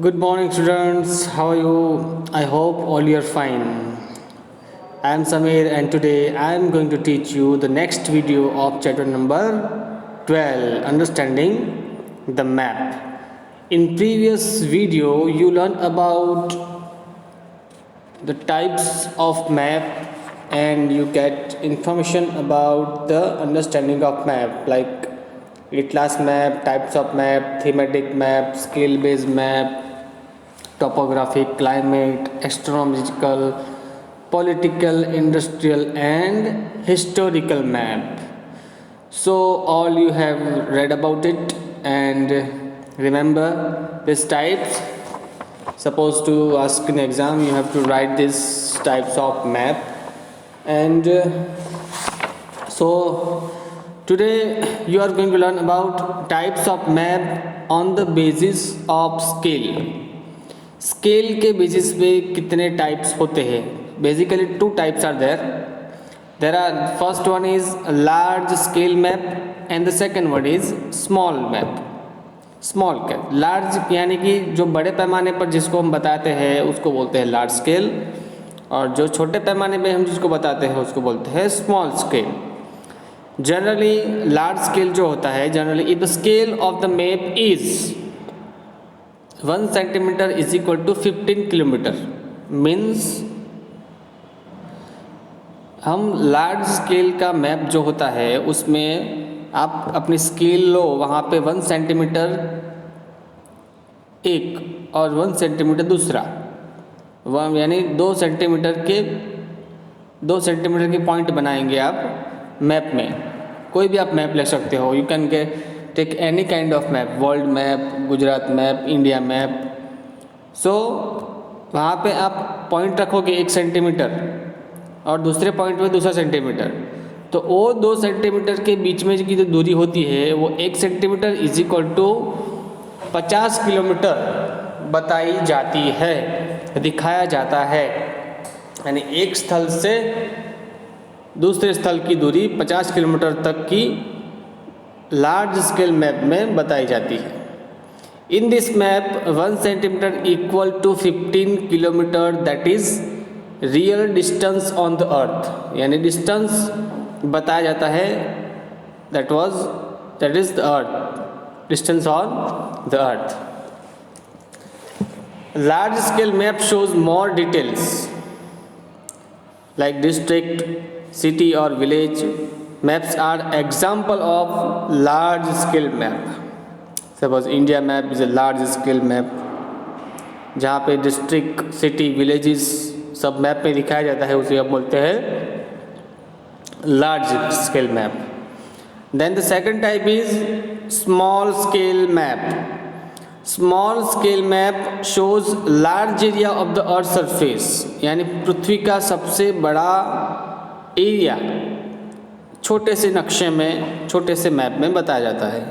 Good morning, students. How are you? I hope all you're fine. I am Samir, and today I am going to teach you the next video of chapter number 12 Understanding the Map. In previous video, you learned about the types of map and you get information about the understanding of map like atlas map, types of map, thematic map, scale based map, topographic, climate, astronomical, political, industrial, and historical map. So, all you have read about it, and remember these types. Suppose to ask in exam, you have to write these types of map, and so today you are going to learn about types of map on the basis of scale. Scale के basis पे कितने types होते हैं? Basically two types are there are first one is large scale map and the second one is small map. Small cap large यानी कि जो बड़े पैमाने पर जिसको हम बताते हैं उसको बोलते हैं लार्ज स्केल, और जो छोटे पैमाने पे हम जिसको बताते हैं उसको बोलते हैं small scale. Generally large scale जो होता है, generally if the scale of the map is 1 centimetre is equal to 15 kilometre means हम लार्ज स्केल का मैप जो होता है उसमें आप अपनी स्केल लो, वहाँ पे 1 सेंटीमीटर एक और 1 सेंटीमीटर दूसरा, वह यानी 2 सेंटीमीटर के पॉइंट बनाएंगे आप मैप में. कोई भी आप मैप ले सकते हो. You can take any kind of map, world map, Gujarat map, India map. So वहाँ पे आप पॉइंट रखोगे 1 सेंटीमीटर और दूसरे पॉइंट पे दूसरा सेंटीमीटर, तो वो 2 सेंटीमीटर के बीच में की जो दूरी होती है वो 1 centimetre is equal to 50 kilometre बताई जाती है, दिखाया जाता है. यानी एक स्थल से दूसरे स्थल की दूरी 50 किलोमीटर तक की लार्ज स्केल मैप में बताई जाती है. In this map 1 centimetre equal to 15 kilometre, that is real distance on the earth. यानी डिस्टेंस बताया जाता है, that is the earth, distance on the earth. Large scale map shows more details like district, city or village. Maps are example of large scale map. Suppose India map is a large scale map, जहाँ पे district, city, villages सब map में दिखाया जाता है, उसे आप बोलते हैं large scale map. Then the second type is small scale map. Small scale map shows large area of the earth surface, यानी पृथ्वी का सबसे बड़ा एरिया छोटे से नक्शे में, छोटे से मैप में बताया जाता है.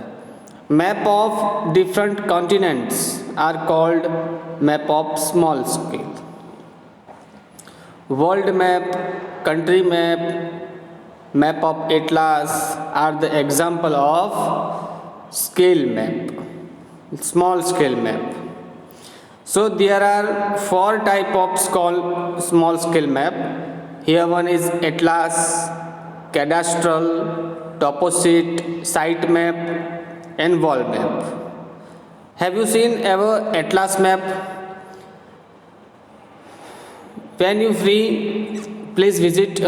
Map of different continents are called map of small scale. World map, country map, map of atlas are the example of scale map, small scale map. So there are 4 type of small scale map. Here one is atlas, cadastral, toposit, site map and wall map. Have you seen ever atlas map? When you free, please visit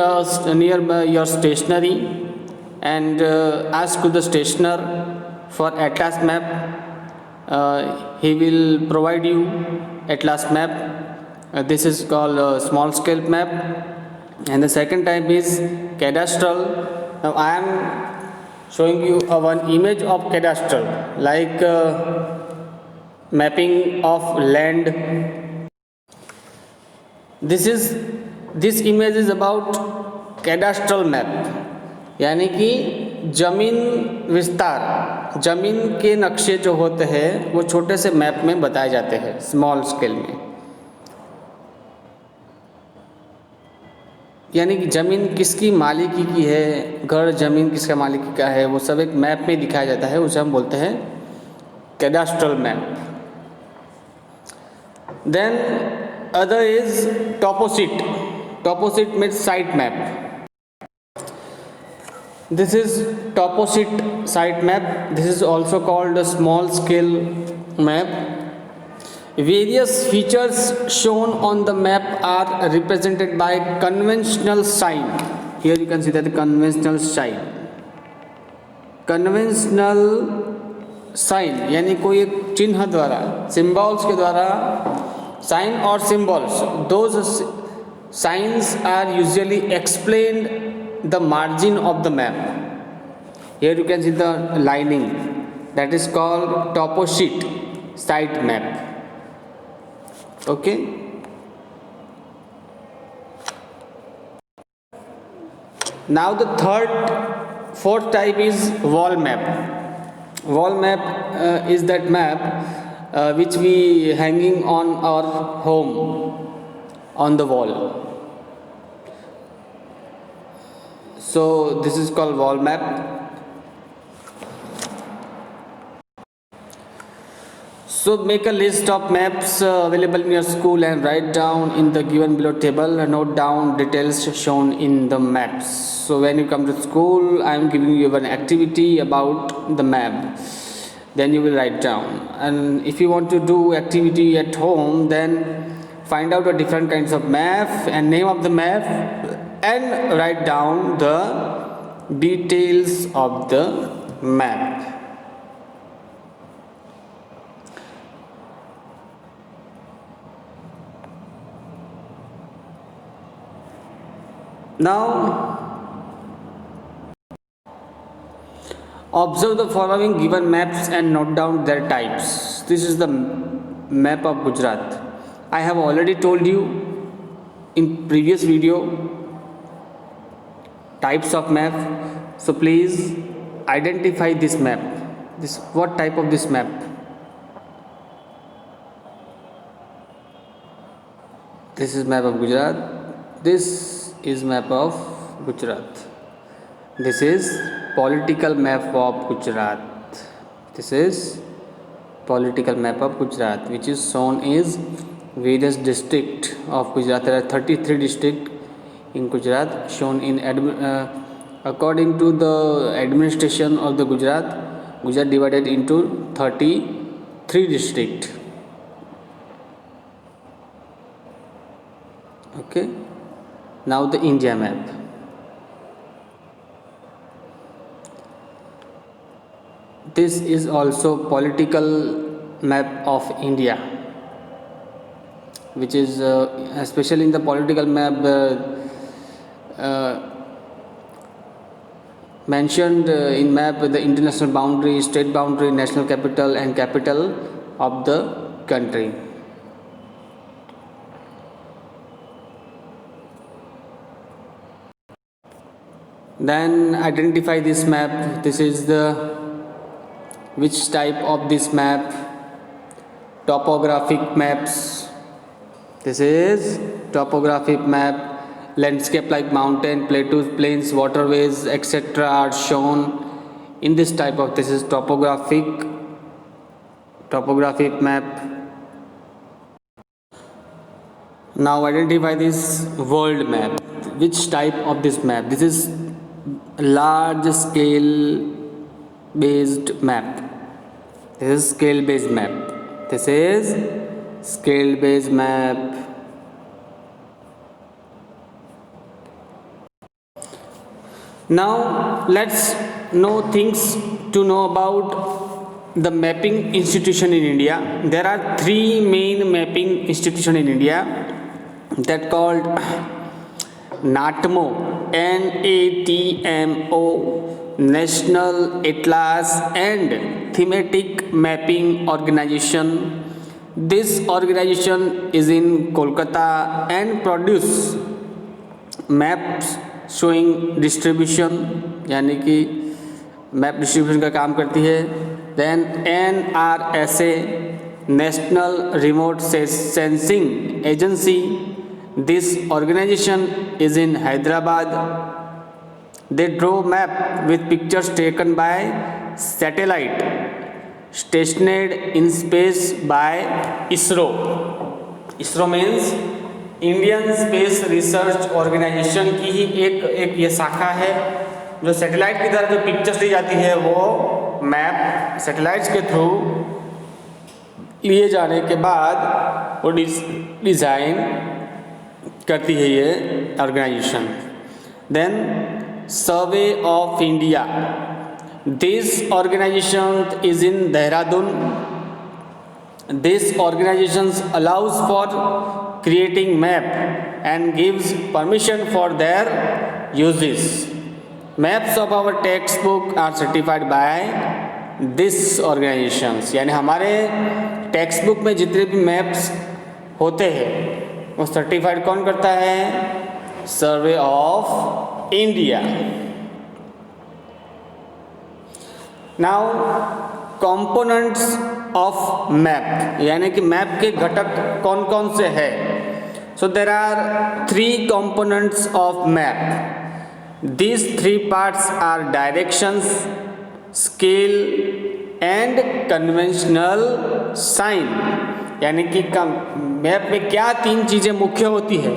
nearby your stationery and ask to the stationer for atlas map. He will provide you atlas map. This is called small scale map. And the second type is cadastral. Now I am showing you one image of cadastral, like mapping of land. This image is about cadastral map, यानी कि जमीन विस्तार, जमीन के नक्शे जो होते हैं वो छोटे से मैप में बताए जाते हैं स्मॉल स्केल में. यानी कि ज़मीन किसकी मालिकी की है, घर ज़मीन किसका मालिकी का है, वो सब एक मैप में दिखाया जाता है, उसे हम बोलते हैं कैडास्ट्रल map. Then other is toposit. Toposit means site map. This is toposit site map. This is also called a small scale map. Various features shown on the map are represented by conventional sign. Here you can see that the conventional sign. Conventional sign यानी कोई एक चिन्ह द्वारा, symbols के द्वारा, sign or symbols, those signs are usually explained the margin of the map. Here you can see the lining, that is called toposheet site map. Okay. Now the fourth type is wall map. Wall map is that map which we hanging on our home on the wall. So this is called wall map. So make a list of maps available in your school and write down in the given below table and note down details shown in the maps. So when you come to school, I am giving you an activity about the map. Then you will write down. And if you want to do activity at home, then find out the different kinds of map and name of the map and write down the details of the map. Now, observe the following given maps and note down their types. This is the map of Gujarat. I have already told you in previous video types of map. So please identify this map. What type of this map? This is map of Gujarat. This is map of Gujarat. This is political map of Gujarat. This is political map of Gujarat, which is shown is various district of Gujarat. There are 33 districts in Gujarat shown in according to the administration of the Gujarat divided into 33 districts. Okay. Now the India map. This is also political map of India, which is especially in the political map mentioned in map the international boundary, state boundary, national capital and capital of the country. Then identify this map. This is the which type of this map? Topographic maps. This is topographic map. Landscape like mountain, plateaus, plains, waterways, etc. are shown in this type of. This is topographic map. Now identify this world map. Which type of this map? This is large scale based map. This is scale based map. This is scale based map. Now let's know things to know about the mapping institution in India. There are three main mapping institution in India that called NATMO, NATMO, National Atlas and Thematic Mapping Organization. This organization is in Kolkata and produce maps showing distribution, यानी कि map distribution का काम करती है. Then NRSA, National Remote Sensing Agency. This organization is in Hyderabad. They draw map with pictures taken by satellite stationed in space by ISRO. ISRO means Indian space research organisation की ही एक ये शाखा है जो सैटेलाइट की तरह जो पिक्चर्स ली जाती है वो मैप सैटेलाइट्स के थ्रू लिए जाने के बाद वो डिज़ाइन करती है ये organisation. Then survey of India, this organisation is in Dehradun. This organisation allows for creating map and gives permission for their uses. Maps of our textbook are certified by this organizations। यानी हमारे text book में जितने भी maps होते हैं वो certified कौन करता है? सर्वे of India. Now components of map, यानी कि मैप के घटक कौन कौन से हैं? सो there are 3 components of map. These 3 parts are directions, scale and conventional sign। यानी कि मैप में क्या 3 चीज़ें मुख्य होती है?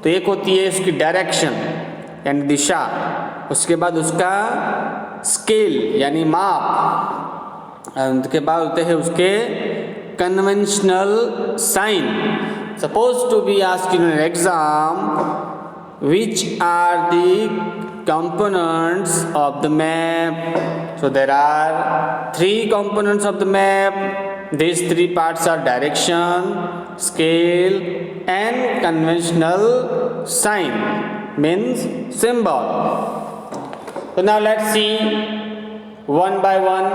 तो एक होती है उसकी डायरेक्शन यानी दिशा, उसके बाद उसका स्केल यानी माप, उसके बाद होते हैं उसके conventional sign. Suppose to be asked in an exam, which are the components of the map? So there are 3 components of the map. These 3 parts are direction, scale and conventional sign, means symbol. So now let's see one by one